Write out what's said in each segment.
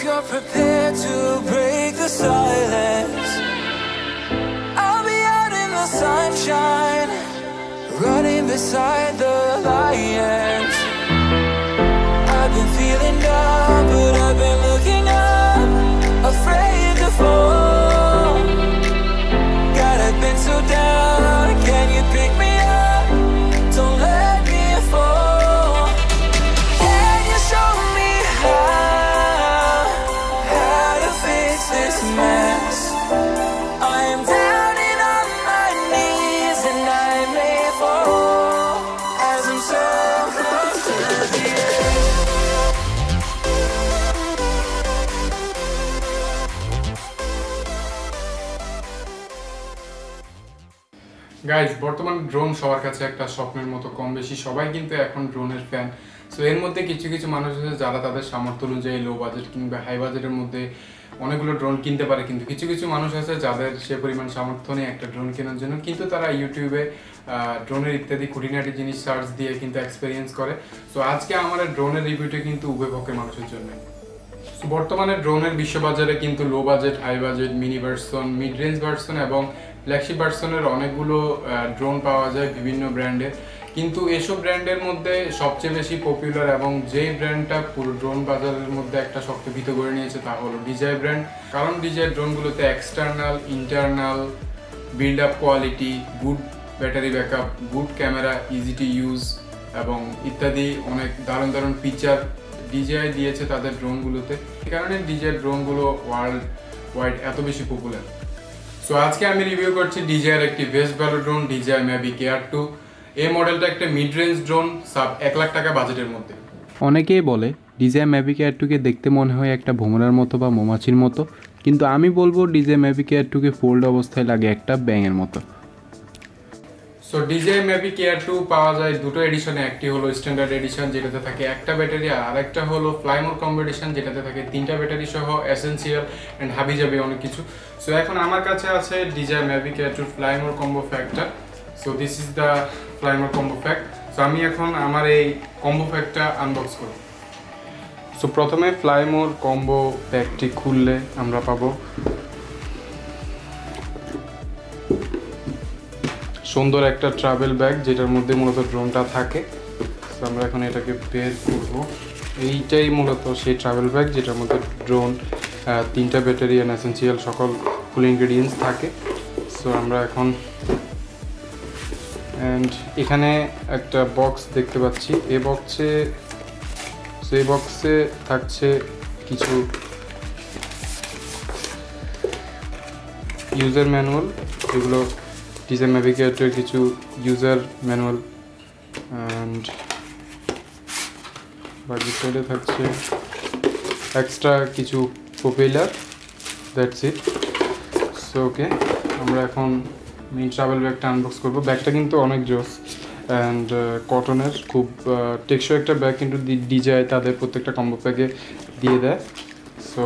you're prepared to break the silence, I'll be out in the sunshine, running beside the lions. I've been feeling down, but I've been looking up, afraid to fall. God, I've been so down, can you pick me up? Don't let me fall. Can you show me how to fix this mess? I am down and on my knees, and I may fall as I'm so close to the edge. Guys, বর্তমান drone সবার কাছে একটা স্বপ্নের মতো, কম বেশি সবাই কিন্তু এখন ড্রোনের ফ্যান। সো এর মধ্যে কিছু কিছু মানুষ আছে যারা তাদের সামর্থ্য অনুযায়ী লো বাজেট কিংবা হাই বাজেটের মধ্যে অনেকগুলো ড্রোন কিনতে পারে, কিন্তু কিছু কিছু মানুষ আছে যাদের সে পরিমাণ সামর্থ্য নেই একটা ড্রোন কেনার জন্য, কিন্তু তারা ইউটিউবে ড্রোনের ইত্যাদি খুঁটিনাটি জিনিস সার্চ দিয়ে কিন্তু এক্সপিরিয়েন্স করে। সো আজকে আমার ড্রোনের রিভিউটা কিন্তু উভয় পক্ষের মানুষের জন্য। বর্তমানে ড্রোনের বিশ্ববাজারে কিন্তু low budget, high budget, mini version, mid range version এবং ফ্ল্যাগশিপ ভার্সনের অনেকগুলো ড্রোন পাওয়া যায় বিভিন্ন ব্র্যান্ডের। কিন্তু এসব ব্র্যান্ডের মধ্যে সবচেয়ে বেশি পপুলার এবং যেই ব্র্যান্ডটা পুরো ড্রোন বাজারের মধ্যে একটা শক্ত ভিত করে নিয়েছে তা হলো DJI ব্র্যান্ড। কারণ DJI ড্রোনগুলোতে external, internal, build up quality, good battery backup, good camera, easy to use এবং ইত্যাদি অনেক দারুণ দারুণ ফিচার DJI দিয়েছে তাদের ড্রোনগুলোতে। এই কারণে DJI ড্রোনগুলো ওয়ার্ল্ড ওয়াইড এত বেশি পপুলার। সো আজকে আমি রিভিউ করছি DJI এর একটি best value drone DJI Mavic Air 2। এই মডেলটা একটা mid range drone, sub 1 lakh টাকা বাজেটের মধ্যে। অনেকেই বলে DJI Mavic Air 2কে দেখতে মনে হয় একটা ভোমরার মতো বা মৌমাছির মতো, কিন্তু আমি বলবো DJI Mavic Air 2কে ফোল্ড অবস্থায় লাগে একটা ব্যাঙের মতো। সো DJI Mavic Air 2 পাওয়া যায় দুটো এডিশনে, একটি হলো স্ট্যান্ডার্ড এডিশন যেটাতে থাকে একটা ব্যাটারি, আর আরেকটা হলো ফ্লাই মোর কম্বো এডিশন যেটাতে থাকে 3টা ব্যাটারি সহ এসেনশিয়াল অ্যান্ড হাবিজাবি অনেক কিছু। সো এখন আমার কাছে আছে DJI Mavic Air 2 fly more combo ফ্যাক্টটা। So this is the fly more combo fact. So আমি এখন আমার এই কম্বো ফ্যাক্টটা আনবক্স করব। সো প্রথমে ফ্লাই মোর কম্বো প্যাকটি খুললে আমরা পাবো সুন্দর একটা ট্রাভেল ব্যাগ যেটার মধ্যে মূলত ড্রোনটা থাকে। তো আমরা এখন এটাকে বের করব। এইটাই মূলত সেই ট্রাভেল ব্যাগ যেটার মধ্যে ড্রোন, 3টা ব্যাটারি অ্যান্ড এসেনশিয়াল সকল ফুল ইনগ্রেডিয়েন্টস থাকে। সো আমরা এখন এখানে একটা বক্স দেখতে পাচ্ছি। এই বক্সে থাকছে কিছু ইউজার ম্যানুয়াল, যেগুলো DJI Mavic Air 2 কিছু ইউজার ম্যানুয়াল, অ্যান্ড বাকি সাইডে থাকছে এক্সট্রা কিছু propeller. That's it. So okay, আমরা এখন মেইন ট্রাভেল ব্যাগটা আনবক্স করবো। ব্যাগটা কিন্তু অনেক জোস অ্যান্ড কটনের, খুব টেকসই একটা ব্যাগ, কিন্তু DJI তাদের প্রত্যেকটা কম্বো প্যাকে দিয়ে দেয়। সো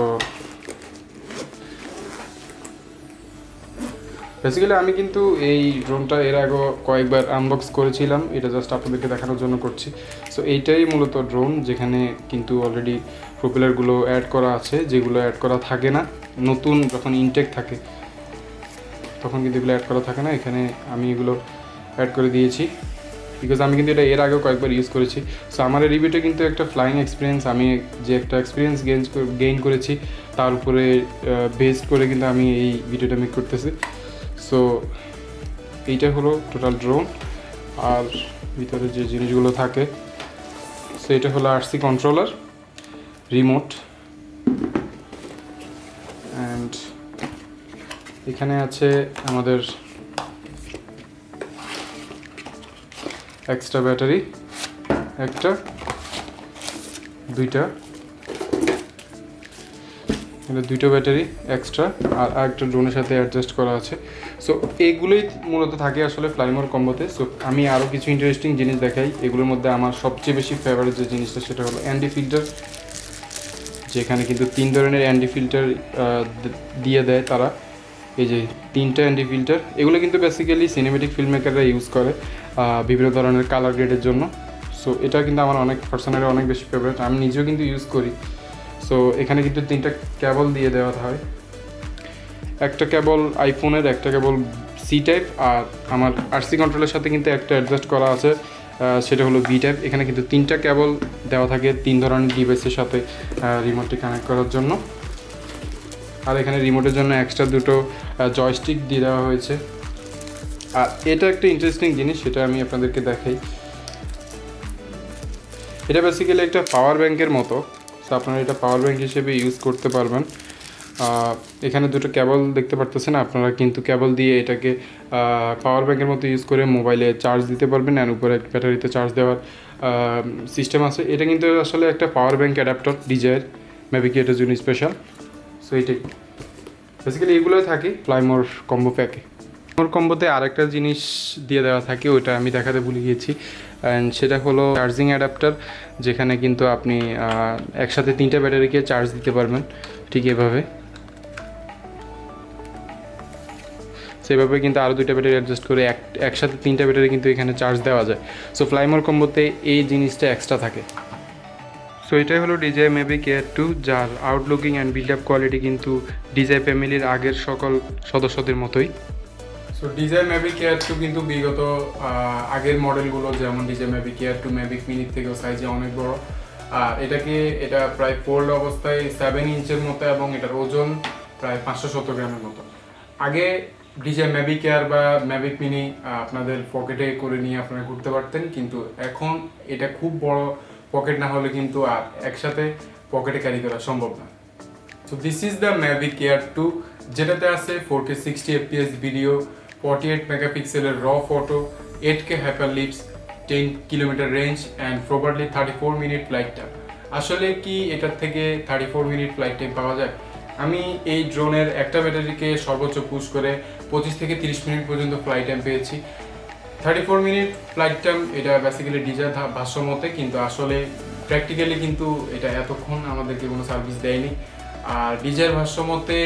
বেসিক্যালি আমি কিন্তু এই ড্রোনটা এর আগে কয়েকবার আনবক্স করেছিলাম, এটা জাস্ট আপনাদেরকে দেখানোর জন্য করছি। সো এইটাই মূলত ড্রোন, যেখানে কিন্তু অলরেডি প্রপেলারগুলো অ্যাড করা আছে, যেগুলো অ্যাড করা থাকে না নতুন যখন ইনটেক থাকে তখন কিন্তু এগুলো অ্যাড করা থাকে না। এখানে আমি এগুলো অ্যাড করে দিয়েছি বিকজ আমি কিন্তু এটা এর আগেও কয়েকবার ইউজ করেছি। সো আমার এই রিভিউটা কিন্তু একটা ফ্লাইং এক্সপিরিয়েন্স, আমি যে একটা এক্সপিরিয়েন্স গেইন করেছি তার উপরে বেসড করে কিন্তু আমি এই ভিডিওটা মেক করতেছি। সো এইটা হলো টোটাল ড্রোন, আর ভিতরে যে জিনিসগুলো থাকে সো এটা হলো RC কন্ট্রোলার, রিমোট, অ্যান্ড এখানে আছে আমাদের এক্সট্রা ব্যাটারি, একটা, দুইটা ব্যাটারি এক্সট্রা, আর একটা ড্রোনের সাথে অ্যাডজাস্ট করা আছে। সো এগুলোই মূলত থাকে আসলে ফ্লাইমোর কম্বোতে। সো আমি আরও কিছু ইন্টারেস্টিং জিনিস দেখাই। এগুলোর মধ্যে আমার সবচেয়ে বেশি ফেভারিট যে জিনিসটা সেটা হলো অ্যান্টি ফিল্টার, যেখানে কিন্তু 3 ধরনের অ্যান্টি ফিল্টার দিয়ে দেয় তারা। এই যে 3টা অ্যান্টি ফিল্টার, এগুলো কিন্তু বেসিক্যালি সিনেমেটিক ফিল্ম মেকাররা ইউজ করে বিভিন্ন ধরনের কালার গ্রেডের জন্য। সো এটা কিন্তু আমার অনেক পার্সোনালি অনেক বেশি ফেভারিট, আমি নিজেও কিন্তু ইউজ করি। সো এখানে কিন্তু 3টা কেবল দিয়ে দেওয়া হয়, একটা কেবল আইফোনের, একটা কেবল সি টাইপ, আর আমার আরসি কন্ট্রোলের সাথে কিন্তু একটা অ্যাডজাস্ট করা আছে, সেটা হলো বি টাইপ। এখানে কিন্তু 3টা কেবল দেওয়া থাকে 3 ধরনের ডিভাইসের সাথে রিমোটটি কানেক্ট করার জন্য। আর এখানে রিমোটের জন্য এক্সট্রা 2টো জয়স্টিক দিয়ে দেওয়া হয়েছে। আর এটা একটা ইন্টারেস্টিং জিনিস, সেটা আমি আপনাদেরকে দেখাই। এটা বেসিক্যালি একটা পাওয়ার ব্যাংকের মতো, সো আপনারা এটা পাওয়ার ব্যাংক হিসেবে ইউজ করতে পারবেন। এখানে 2টো কেবল দেখতে পারতেছেন, আপনারা কিন্তু কেবল দিয়ে এটাকে পাওয়ার ব্যাংকের মতো ইউজ করে মোবাইলে চার্জ দিতে পারবেন, আর উপরে একটা ব্যাটারিতে চার্জ দেওয়ার সিস্টেম আছে। এটা কিন্তু আসলে একটা power bank adapter DJI Mavic এটার জন্য স্পেশাল। সো এটাই বেসিক্যালি এগুলোই থাকে ফ্লাইমোর কম্বো প্যাকে। মোর কম্বোতে আরেকটা জিনিস দিয়ে দেওয়া থাকে, ওটা আমি দেখাতে ভুলে গিয়েছি, অ্যান্ড সেটা হলো চার্জিং অ্যাডাপ্টার, যেখানে কিন্তু আপনি একসাথে 3টা ব্যাটারিকে চার্জ দিতে পারবেন ঠিক এভাবে। সেভাবে কিন্তু আরও 2টা ব্যাটারি অ্যাডজাস্ট করে একসাথে 3টা ব্যাটারি কিন্তু এখানে চার্জ দেওয়া যায়। সো ফ্লাইমোর কম্বোতে এই জিনিসটা এক্সট্রা থাকে। সো এটাই হলো DJI Mavic Air 2, যার আউটলুকিং অ্যান্ড বিল্ড আপ কোয়ালিটি কিন্তু DJI ফ্যামিলির আগের সকল সদস্যদের মতোই। সো DJI Mavic Air 2 কিন্তু বিগত আগের মডেলগুলো যেমন DJI Mavic Air 2 Mavic Mini থেকেও সাইজে অনেক বড়। এটা প্রায় ফোল্ড অবস্থায় 7 ইঞ্চের মতো, এবং এটার ওজন প্রায় 570 গ্রামের মতো। আগে DJI Mavic Air বা Mavic Mini আপনাদের পকেটে করে নিয়ে আপনারা ঘুরতে পারতেন, কিন্তু এখন এটা খুব বড় পকেট না হলে কিন্তু আর একসাথে পকেটে ক্যারি করা সম্ভব না। So this is the Mavic Air 2, যেটাতে আছে 4K 60 fps ভিডিও, 48 মেগাপিক্সেলের র photo, 8K হাইপারলিপস, 10 kilometre range and probably 34 minute flight time. আসলে কি এটার থেকে 34 মিনিট ফ্লাইট টাইম পাওয়া যায়? আমি এই ড্রোনের একটা ব্যাটারিকে সর্বোচ্চ পুশ করে 25 থেকে 30 মিনিট পর্যন্ত ফ্লাইট টাইম পেয়েছি। 34 মিনিট ফ্লাইট টাইম এটা বেসিক্যালি DJI ভাষ্য মতে, কিন্তু আসলে প্র্যাকটিক্যালি কিন্তু এটা এতক্ষণ আমাদেরকে কোনো সার্ভিস দেয়নি। আর DJI ভাষ্য মতে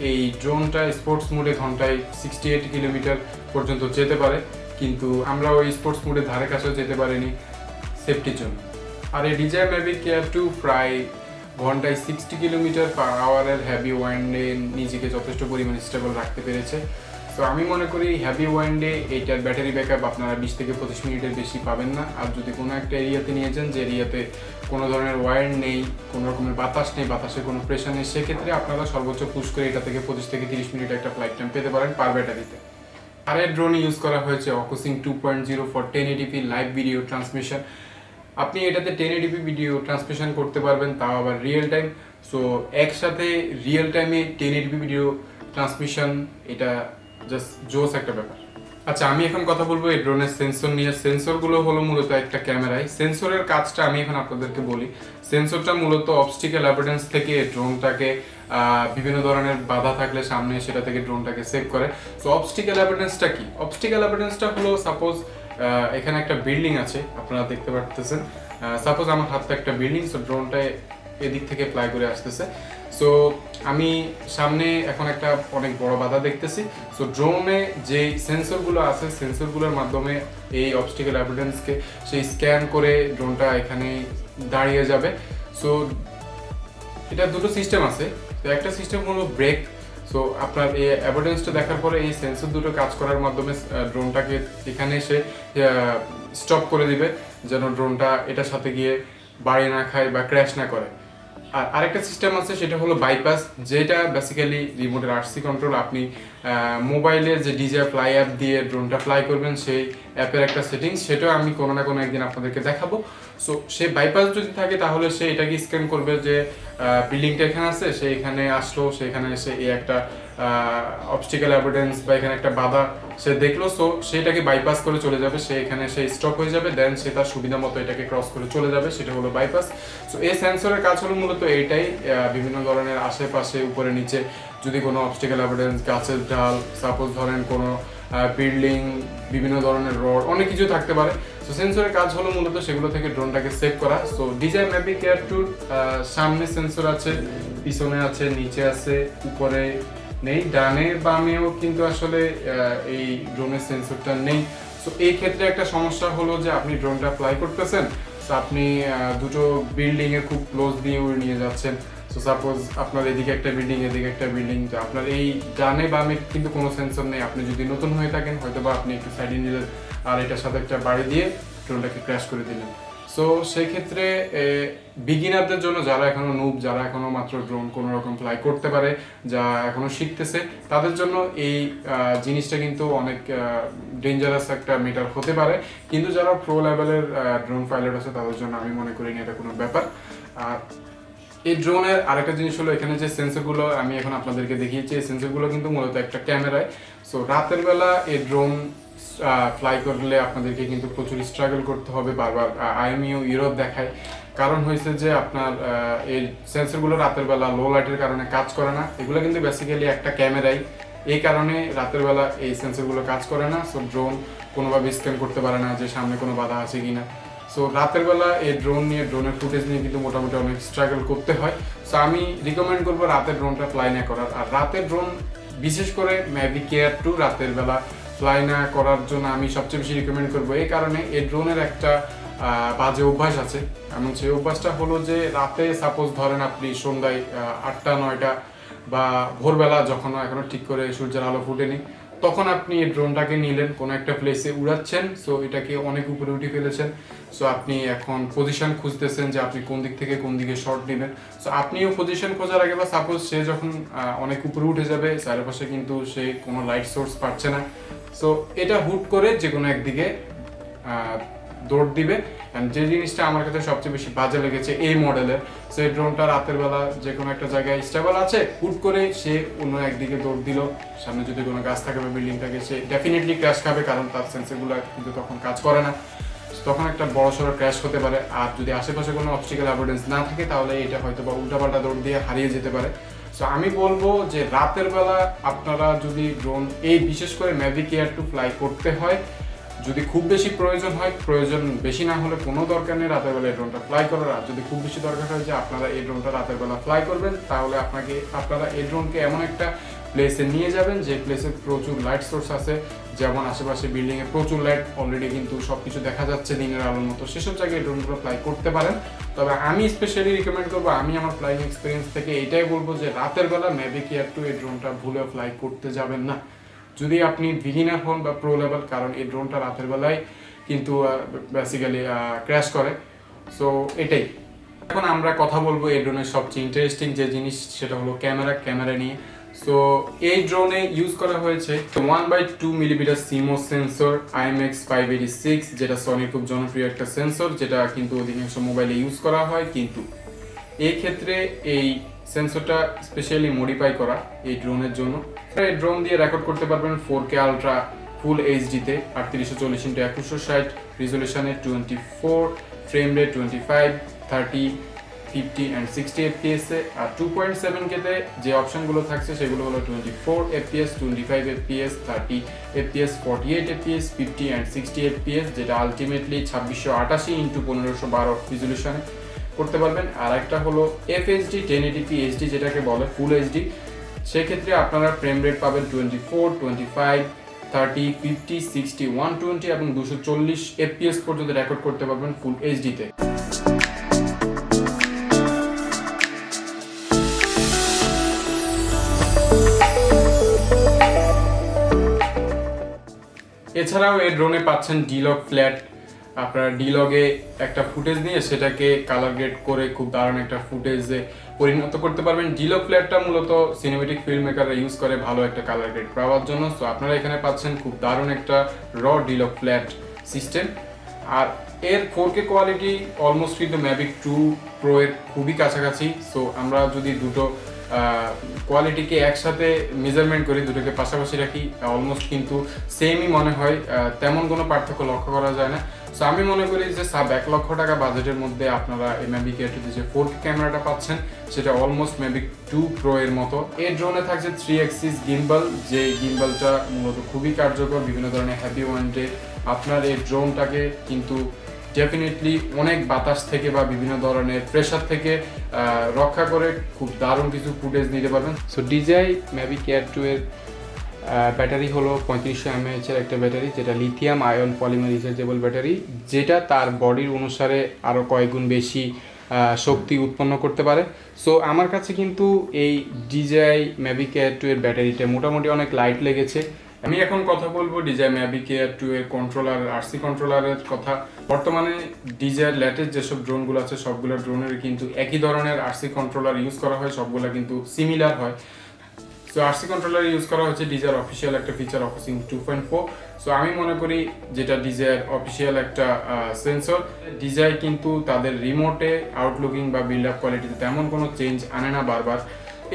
এই ড্রোনটা স্পোর্টস মোডে ঘন্টায় 68 কিলোমিটার পর্যন্ত যেতে পারে, কিন্তু আমরা ওই স্পোর্টস মোডে ধারে কাছেও যেতে পারিনি সেফটির জন্য। আর এই DJI Mavic Air 2 প্রায় ঘন্টায় 60 কিলোমিটার পার আওয়ারের হ্যাভি ওয়াইন্ডে নিজেকে যথেষ্ট পরিমাণে স্টেবল রাখতে পেরেছে। তো আমি মনে করি হ্যাভি ওয়াইন্ডে এইটার ব্যাটারি ব্যাকআপ আপনারা 20 থেকে 25 মিনিটের বেশি পাবেন না। আর যদি কোনো একটা এরিয়াতে নিয়ে যান যে এরিয়াতে কোনো ধরনের ওয়াইন্ড নেই, কোনো রকমের বাতাস নেই, বাতাসের কোনো প্রেশার নেই, সেক্ষেত্রে আপনারা সর্বোচ্চ পুশ করে এটা থেকে 25 থেকে 30 মিনিট একটা ফ্লাইট টাইম পেতে পারেন পার ব্যাটারিতে। আর এর ড্রোনে ইউজ করা হয়েছে অকুসিং 2.0 for 1080p live video transmission. আপনি এটাতে 1080p ভিডিও ট্রান্সমিশন করতে পারবেন, তাও আবার রিয়েল টাইম। সো একসাথে রিয়েল টাইমে 1080p ভিডিও ট্রান্সমিশন, এটা জাস্ট জোস একটা ব্যাপার। আচ্ছা, আমি এখন কথা বলবো এই ড্রোনের সেন্সর নিয়ে। সেন্সরগুলো হলো মূলত একটা ক্যামেরায়। সেন্সরের কাজটা আমি এখন আপনাদেরকে বলি। সেন্সরটা মূলত অবস্টিক্যাল অ্যাভিডেন্স থেকে ড্রোনটাকে বিভিন্ন ধরনের বাধা থাকলে সামনে সেটা থেকে ড্রোনটাকে সেভ করে। সো অবস্টিক্যাল অ্যাভিডেন্সটা কি? অবস্টিক্যাল অ্যাভিডেন্সটা হলো সাপোজ এখানে একটা বিল্ডিং আছে, আপনারা দেখতে পারতেছেন। সাপোজ আমার হাতে একটা বিল্ডিং, সো ড্রোনটা এদিক থেকে ফ্লাই করে আসতেছে। সো আমি সামনে এখন একটা অনেক বড় বাধা দেখতেছি। সো ড্রোনে যে সেন্সরগুলো আছে, সেন্সরগুলোর মাধ্যমে এই অবস্টিক্যাল এভিডেন্সকে সেই স্ক্যান করে ড্রোনটা এখানে দাঁড়িয়ে যাবে। সো এটা দুটো সিস্টেম আছে। তো একটা সিস্টেম হলো ব্রেক। সো আপনার এই এভিডেন্সটা দেখার পরে এই সেন্সর দুটো কাজ করার মাধ্যমে ড্রোনটাকে এখানে এসে স্টপ করে দিবে, যেন ড্রোনটা এটার সাথে গিয়ে বাড়ি না খায় বা ক্র্যাশ না করে। আর আরেকটা সিস্টেম আছে, সেটা হলো বাইপাস, যেটা বেসিক্যালি রিমোটের আরসি কন্ট্রোল। আপনি মোবাইলের যে DJI ফ্লাই অ্যাপ দিয়ে ড্রোনটা ফ্লাই করবেন, সেই অ্যাপের একটা সেটিংস, সেটাও আমি কোনো না কোনো একদিন আপনাদেরকে দেখাবো। সো সেই বাইপাস যদি থাকে তাহলে সে এটাকে স্ক্যান করবে যে বিল্ডিংটা এখানে আছে, সে এখানে আসলো, সেখানে এসে এই একটা অবস্টিক্যাল এভিডেন্স বা এখানে একটা বাধা সে দেখলো। সো সেটাকে বাইপাস করে চলে যাবে, সে এখানে সে স্টপ হয়ে যাবে, দেন সে তার সুবিধা মতো এটাকে ক্রস করে চলে যাবে, সেটা হলো বাইপাস। সো এই সেন্সরের কাজ হলো মূলত এইটাই। বিভিন্ন ধরনের আশেপাশে উপরে নিচে যদি কোনো অবস্টিক্যাল এভিডেন্স, গাছের ডাল, সাপোজ ধরেন কোনো বিল্ডিং, বিভিন্ন ধরনের রড, অনেক কিছু থাকতে পারে। সো সেন্সরের কাজ হলো মূলত সেগুলো থেকে ড্রোনটাকে সেভ করা। সো DJI Mavic Air 2 সামনে সেন্সর আছে, পিছনে আছে, নিচে আছে, উপরে নেই, ডানে বামেও কিন্তু আসলে এই ড্রোনের সেন্সরটা নেই। সো এই ক্ষেত্রে একটা সমস্যা হলো যে আপনি ড্রোনটা ফ্লাই করতেছেন, সো আপনি দুটো বিল্ডিং এর খুব ক্লোজ দিয়ে উড়ে নিয়ে যাচ্ছেন। সো সাপোজ আপনার এদিকে একটা বিল্ডিং এদিকে একটা বিল্ডিং, তো আপনার এই ডানে বামে কিন্তু কোনো সেন্সর নেই। আপনি যদি নতুন হয়ে থাকেন হয়তো বা আপনি একটু সাইডে নিলেন আর এটার সাথে একটা বাড়ি দিয়ে ড্রোনটাকে ক্র্যাশ করে দিলেন। সো সেই ক্ষেত্রে বিগিনারদের জন্য, যারা এখনো নুব, যারা এখনো মাত্র ড্রোন কোনো রকম ফ্লাই করতে পারে, যা এখনো শিখতেছে, তাদের জন্য এই জিনিসটা কিন্তু অনেক ডেঞ্জারাস একটা মেটার হতে পারে। কিন্তু যারা প্রো লেভেলের ড্রোন পাইলট আছে তাদের জন্য আমি মনে করি না এটা কোনো ব্যাপার। আর এই ড্রোনের আরেকটা জিনিস হলো, এখানে যে সেন্সরগুলো আমি এখন আপনাদেরকে দেখিয়েছি, এই সেন্সরগুলো কিন্তু মূলত একটা ক্যামেরায়। সো রাতের বেলা এই ড্রোন ফ্লাই করলে আপনাদেরকে কিন্তু প্রচুর স্ট্রাগল করতে হবে, বারবার আইএমইউ ইউরোপ দেখায়। কারণ হয়েছে যে আপনার এই সেন্সরগুলো রাতের বেলা লো লাইটের কারণে কাজ করে না। এগুলো কিন্তু বেসিক্যালি একটা ক্যামেরাই, এই কারণে রাতের বেলা এই সেন্সরগুলো কাজ করে না। সো ড্রোন কোনোভাবে স্ক্যান করতে পারে না যে সামনে কোনো বাধা আছে কিনা। সো রাতের বেলা এই ড্রোনের ফুটেজ নিয়ে কিন্তু মোটামুটি অনেক স্ট্রাগল করতে হয়। সো আমি রিকমেন্ড করবো রাতের ড্রোনটা ফ্লাই না করার। আর রাতের ড্রোন বিশেষ করে ম্যাভিক এয়ার 2 রাতের বেলা ফ্লাই না করার জন্য আমি সবচেয়ে বেশি রিকমেন্ড করবো। এই কারণে এই ড্রোনের একটা বাজে অভ্যাস আছে, এমন সেই অভ্যাসটা হলো যে রাতে সাপোজ ধরেন আপনি সন্ধ্যায় 8টা 9টা বা ভোরবেলা যখন এখনো ঠিক করে সূর্যের আলো ফুটেনি, তখন আপনি এই ড্রোনটাকে নিলেন, কোনো একটা প্লেসে উড়াচ্ছেন। সো এটাকে অনেক উপরে উঠে ফেলেছেন। সো আপনি এখন পজিশন খুঁজতেছেন যে আপনি কোন দিক থেকে কোন দিকে শট নেবেন। সো আপনিও পজিশন খোঁজার আগে বা সাপোজ সে যখন অনেক উপরে উঠে যাবে, চারপাশে কিন্তু সে কোনো লাইট সোর্স পাচ্ছে না। সো এটা হুট করে যে কোনো একদিকে দৌড় দিবে। অ্যান্ড যে জিনিসটা আমার কাছে সবচেয়ে বেশি বাজে লেগেছে এই মডেলের, সেই ড্রোনটা রাতের বেলা যে কোনো একটা জায়গায় স্টেবল আছে, হুট করে সে অন্য একদিকে দৌড় দিল, সামনে যদি কোনো গাছ থাকে বা বিল্ডিং থাকে, সে ডেফিনেটলি ক্র্যাশ খাবে, কারণ তার সেন্সরগুলো কিন্তু তখন কাজ করে না। তখন একটা বড় সড়ো ক্র্যাশ হতে পারে। আর যদি আশেপাশে কোনো অবস্টিক্যাল অ্যাভয়েডেন্স না থাকে, তাহলে এটা হয়তো বা উল্টাপাল্টা দৌড় দিয়ে হারিয়ে যেতে পারে। সো আমি বলবো যে রাতের বেলা আপনারা যদি ড্রোন এই বিশেষ করে ম্যাভিক এয়ার 2 ফ্লাই করতে হয়, যদি খুব বেশি প্রয়োজন হয়, প্রয়োজন বেশি না হলে কোনো দরকার নেই রাতের বেলা এই ড্রোনটা ফ্লাই করার। আর যদি খুব বেশি দরকার হয় যে আপনারা এই ড্রোনটা রাতের বেলা ফ্লাই করবেন, তাহলে আপনারা এই ড্রোনকে এমন একটা প্লেসে নিয়ে যাবেন যে প্লেসে প্রচুর লাইট সোর্স আছে, যেমন আশেপাশে বিল্ডিংয়ে প্রচুর লাইট, অলরেডি কিন্তু সব কিছু দেখা যাচ্ছে দিনের আলোর মতো, সেসব জায়গায় ড্রোনগুলো ফ্লাই করতে পারেন। তবে আমি স্পেশালি রিকমেন্ড করবো, আমি আমার ফ্লাইং এক্সপিরিয়েন্স থেকে এটাই বলবো যে রাতের বেলা ম্যাভিক এয়ার 2 এই ড্রোনটা ভুলেও ফ্লাই করতে যাবেন না, যদি আপনি বিগিনার হন বা প্রো লেভেল। কারণ এই ড্রোনটা রাতের বেলায় কিন্তু বেসিক্যালি ক্র্যাশ করে। সো এটাই। এখন আমরা কথা বলবো এই ড্রোনের সবচেয়ে ইন্টারেস্টিং যে জিনিস, সেটা হলো ক্যামেরা নিয়ে। সো এই ড্রোনে ইউজ করা হয়েছে 1/2 মিলিমিটার সিমোস সেন্সর IMX586, যেটা সনির খুব জনপ্রিয় একটা সেন্সর, যেটা কিন্তু অধিকাংশ মোবাইলে ইউজ করা হয়। কিন্তু এই ক্ষেত্রে এই সেন্সরটা স্পেশালি মডিফাই করা এই ড্রোনের জন্য। এই ড্রোন দিয়ে রেকর্ড করতে পারবেন 4K আলট্রা ফুল এইচডিতে 3840x2160 রিজলিউশনে, 24 ফ্রেম রেট, 25, 30, 50 and 60 fps এ। আর 2.7K তে যে অপশনগুলো থাকছে সেগুলো হলো 24 fps, 25 fps, 30 fps, 48 fps, 50 and 60 fps, যেটা আলটিমেটলি 2680 × 1512 রিজলিউশনে করতে পারবেন। আর একটা হলো FHD 1080p HD, যেটাকে বলে ফুল এইচডি। সেক্ষেত্রে আপনারা ফ্রেম রেট পাবেন 24, 25, 30, 50, 60, 120 এবং 240 fps পর্যন্ত রেকর্ড করতে পারবেন ফুল এইচডিতে। এছাড়াও এই ড্রোনে পাচ্ছেন ডিলগ ফ্ল্যাট। আপনারা ডিলগে একটা ফুটেজ নিয়ে সেটাকে কালার গ্রেড করে খুব দারুণ একটা ফুটেজে পরিণত করতে পারবেন। ডিলগ ফ্ল্যাটটা মূলত সিনেমেটিক ফিল্ম মেকাররা ইউজ করে ভালো একটা কালার গ্রেড পাওয়ার জন্য। সো আপনারা এখানে পাচ্ছেন খুব দারুণ একটা ডিলগ ফ্ল্যাট সিস্টেম। আর এর 4K কোয়ালিটি অলমোস্ট কিন্তু ম্যাভিক 2 প্রো এর খুবই কাছাকাছি। সো আমরা যদি দুটো কোয়ালিটিকে একসাথে মেজারমেন্ট করি, দুটোকে পাশাপাশি রাখি, অলমোস্ট কিন্তু সেমই মনে হয়, তেমন কোনো পার্থক্য লক্ষ্য করা যায় না। সো আমি মনে করি যে 1 লক্ষ টাকা বাজেটের মধ্যে আপনারা এই ম্যাভিক এয়ার 2 যে 4K ক্যামেরাটা পাচ্ছেন, সেটা অলমোস্ট ম্যাভিক 2 প্রো এর মতো। এই ড্রোনে থাকছে 3 অ্যাক্সিস গিম্বল, যে গিম্বলটা মূলত খুবই কার্যকর বিভিন্ন ধরনের হ্যাভি ওয়েন্টে আপনার এই ড্রোনটাকে কিন্তু ডেফিনেটলি অনেক বাতাস থেকে বা বিভিন্ন ধরনের প্রেশার থেকে রক্ষা করে খুব দারুণ কিছু ফুটেজ নিতে পারবেন। সো DJI Mavic Air 2 এর ব্যাটারি হলো 3500 mAh এর একটা ব্যাটারি, যেটা lithium ion polymer rechargeable battery, যেটা তার বডির অনুসারে আরও কয়েক গুণ বেশি শক্তি উৎপন্ন করতে পারে। সো আমার কাছে কিন্তু এই DJI Mavic Air 2 এর ব্যাটারিটা মোটামুটি অনেক লাইট লেগেছে। আমি এখন কথা বলবো DJI Mavic Air 2 এর কন্ট্রোলার, RC কন্ট্রোলারের কথা। বর্তমানে DJI লেটেস্ট যেসব ড্রোনগুলো আছে সবগুলো ড্রোনের কিন্তু একই ধরনের RC কন্ট্রোলার ইউজ করা হয়, সবগুলো কিন্তু সিমিলার হয়। সো RC কন্ট্রোলার ইউজ করা হচ্ছে DJI অফিসিয়াল একটা ফিচার অফিসিং 2.4। সো আমি মনে করি যেটা DJI অফিসিয়াল একটা সেন্সর, DJI কিন্তু তাদের রিমোটে আউটলুকিং বা বিল্ড আপ কোয়ালিটিতে তেমন কোনো চেঞ্জ আনে না বারবার।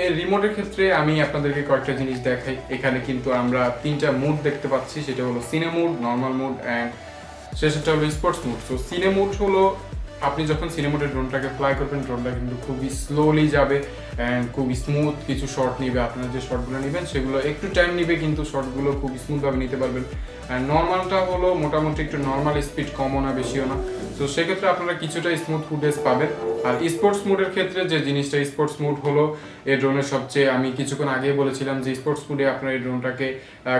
এর রিমোটের ক্ষেত্রে আমি আপনাদেরকে কয়েকটা জিনিস দেখাই। এখানে কিন্তু আমরা 3টা মুড দেখতে পাচ্ছি, সেটা হলো সিনে মুড, নর্মাল মুড অ্যান্ড শেষেরটা হলো স্পোর্টস মুড। সো সিনে মুড হলো আপনি যখন সিনে মোডে ড্রোনটাকে ফ্লাই করবেন, ড্রোনটা কিন্তু খুবই স্লোলি যাবে অ্যান্ড খুব স্মুথ কিছু শট নিবে। আপনারা যে শটগুলো নেবেন সেগুলো একটু টাইম নিবে, কিন্তু শটগুলো খুব স্মুথভাবে নিতে পারবেন। অ্যান্ড নর্মালটা হলো মোটামুটি একটু নর্মাল স্পিড, কমও না বেশিও না। তো সেক্ষেত্রে আপনারা কিছুটা স্মুথ ফুটেজ পাবেন। আর স্পোর্টস মুডের ক্ষেত্রে যে জিনিসটা, স্পোর্টস মুড হলো এই ড্রোনের সবচেয়ে, আমি কিছুক্ষণ আগে বলেছিলাম যে স্পোর্টস মুডে আপনারা এই ড্রোনটাকে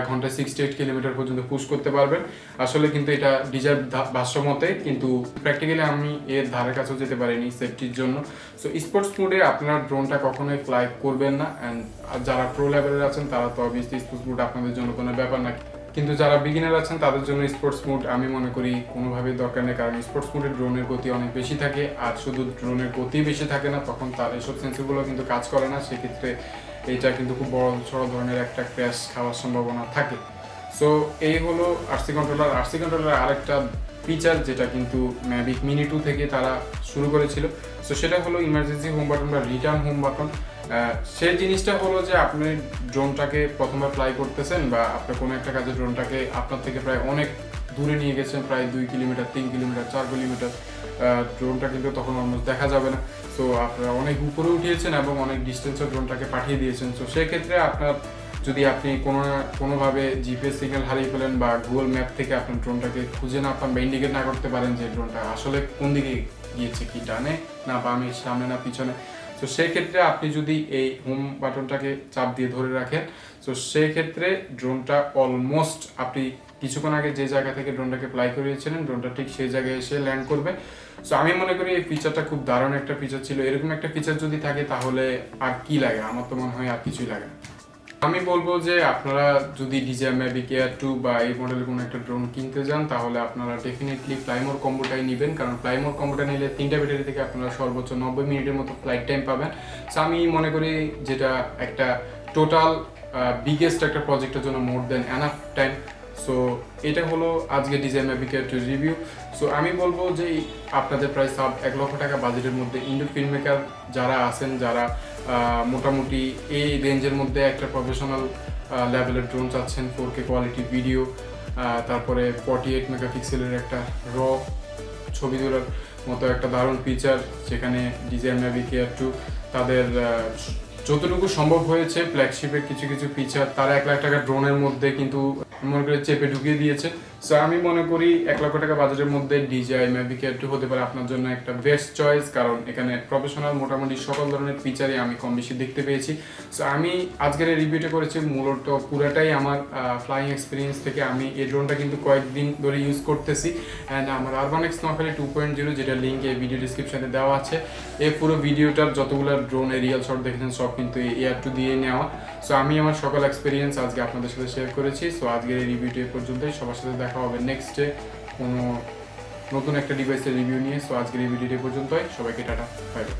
ঘন্টায় 68 কিলোমিটার পর্যন্ত পুশ করতে পারবেন। আসলে কিন্তু এটা DJI ভাষ্যমতে, কিন্তু প্র্যাকটিক্যালি আমি এর ধারে কাছেও যেতে পারিনি সেফটির জন্য। সো স্পোর্টস মুডে আপনার ড্রোনটা কখনোই ফ্লাই করবেন না। অ্যান্ড যারা প্রো লেভেলের আছেন তারা তো অবভিয়াসলি স্পোর্টস মুড আপনাদের জন্য কোনো ব্যাপার না, কিন্তু যারা বিগিনার আছেন তাদের জন্য স্পোর্টস মুড আমি মনে করি কোনোভাবেই দরকার নেই। কারণ স্পোর্টস মুডে ড্রোনের গতি অনেক বেশি থাকে, আর শুধু ড্রোনের গতি বেশি থাকে না, তখন তার এসব সেন্সরগুলো কিন্তু কাজ করে না। সেক্ষেত্রে এটা কিন্তু খুব বড় সড় ধরনের একটা ক্র্যাশ খাওয়ার সম্ভাবনা থাকে। সো এই হলো RC কন্ট্রোলার। RC কন্ট্রোলার আরেকটা ফিচার যেটা কিন্তু ম্যাভিক মিনি 2 থেকে তারা শুরু করেছিল, সো সেটা হলো ইমার্জেন্সি হোম বাটন বা রিটার্ন হোম বাটন। সেই জিনিসটা হলো যে আপনি ড্রোনটাকে প্রথমবার ফ্লাই করতেছেন বা আপনার কোনো একটা কাজে ড্রোনটাকে আপনার থেকে প্রায় অনেক দূরে নিয়ে গেছেন, প্রায় 2 কিলোমিটার, 3 কিলোমিটার, 4 কিলোমিটার, ড্রোনটা কিন্তু তখন অলমোস্ট দেখা যাবে না। সো আপনারা অনেক উপরে উঠিয়েছেন এবং অনেক ডিস্টেন্সে ড্রোনটাকে পাঠিয়ে দিয়েছেন। সো সেক্ষেত্রে আপনার যদি আপনি কোনোভাবে জিপিএস সিগন্যাল হারিয়ে ফেলেন বা গুগল ম্যাপ থেকে আপনার ড্রোনটাকে খুঁজে না পান বা ইন্ডিকেট না করতে পারেন যে ড্রোনটা আসলে কোন দিকে গিয়েছে, কি ডানে না বামে, সামনে না পিছনে, তো সেক্ষেত্রে আপনি যদি এই হোম বাটনটাকে চাপ দিয়ে ধরে রাখেন, তো সেক্ষেত্রে ড্রোনটা অলমোস্ট আপনি কিছুক্ষণ আগে যে জায়গা থেকে ড্রোনটাকে ফ্লাই করিয়েছিলেন ড্রোনটা ঠিক সেই জায়গায় এসে ল্যান্ড করবে। সো আমি মনে করি এই ফিচারটা খুব দারুণ একটা ফিচার ছিল। এরকম একটা ফিচার যদি থাকে তাহলে আর কি লাগে, আমার তো মনে হয় আর কিছুই লাগে না। আমি বলবো যে আপনারা যদি DJI Mavic Air 2 বা এই মডেলের কোনো একটা ড্রোন কিনতে যান তাহলে আপনারা ডেফিনেটলি ফ্লাইমোর কম্বোটাই নেবেন, কারণ ফ্লাইমোর কম্বোটা নিলে 3টা ব্যাটারি থেকে আপনারা সর্বোচ্চ 90 মিনিটের মতো ফ্লাইট টাইম পাবেন। সো আমি মনে করি যেটা একটা টোটাল বিগেস্ট একটা প্রজেক্টের জন্য মোর দেন এনাফ টাইম। সো এটা হলো আজকে DJI Mavic Air 2 review. So আমি বলবো যে আপনাদের প্রায় সাব 1 লক্ষ টাকা বাজেটের মধ্যে ইন্ডোর ফিল্ম মেকার যারা আছেন, যারা মোটামুটি এই রেঞ্জের মধ্যে একটা প্রফেশনাল লেভেলের ড্রোন চাচ্ছেন, 4K কোয়ালিটি ভিডিও, তারপরে 48 মেগাপিক্সেলের একটা র ছবি তোলার মতো একটা দারুণ ফিচার, যেখানে DJI Mavic Air 2 তাদের যতটুকু সম্ভব হয়েছে ফ্ল্যাগশিপের কিছু কিছু ফিচার তারা 1 লাখ টাকা ড্রোনের মধ্যে কিন্তু মনে করে চেপে ঢুকিয়ে দিয়েছে। সো আমি মনে করি 1 লক্ষ টাকা বাজেটের মধ্যে DJI Mavic Air 2 হতে পারে আপনার জন্য একটা বেস্ট চয়েস, কারণ এখানে প্রফেশনাল মোটামুটি সকল ধরনের ফিচারই আমি কম বেশি দেখতে পেয়েছি। সো আমি আজকের এই রিভিউটা করেছি মূলত পুরাটাই আমার ফ্লাইং এক্সপিরিয়েন্স থেকে। আমি এই ড্রোনটা কিন্তু কয়েকদিন ধরে ইউজ করতেছি অ্যান্ড আমার আরবানেক্স নোয়াখালী 2.0 যেটা লিঙ্ক এই ভিডিও ডিসক্রিপশনে দেওয়া আছে, এই পুরো ভিডিওটার যতগুলো ড্রোন এরিয়াল শট দেখেছেন সব কিন্তু এই Air 2 দিয়ে নেওয়া। সো আমি আমার সকল এক্সপিরিয়েন্স আজকে আপনাদের সাথে শেয়ার করেছি। সো আজকের এই রিভিউটি এই পর্যন্তই। সবার সাথে দেখা হবে নেক্সটে কোনো নতুন একটা ডিভাইসের রিভিউ নিয়ে। সো আজকের এই ভিডিওটি পর্যন্তই। সবাইকে টাটা, বাই বাই।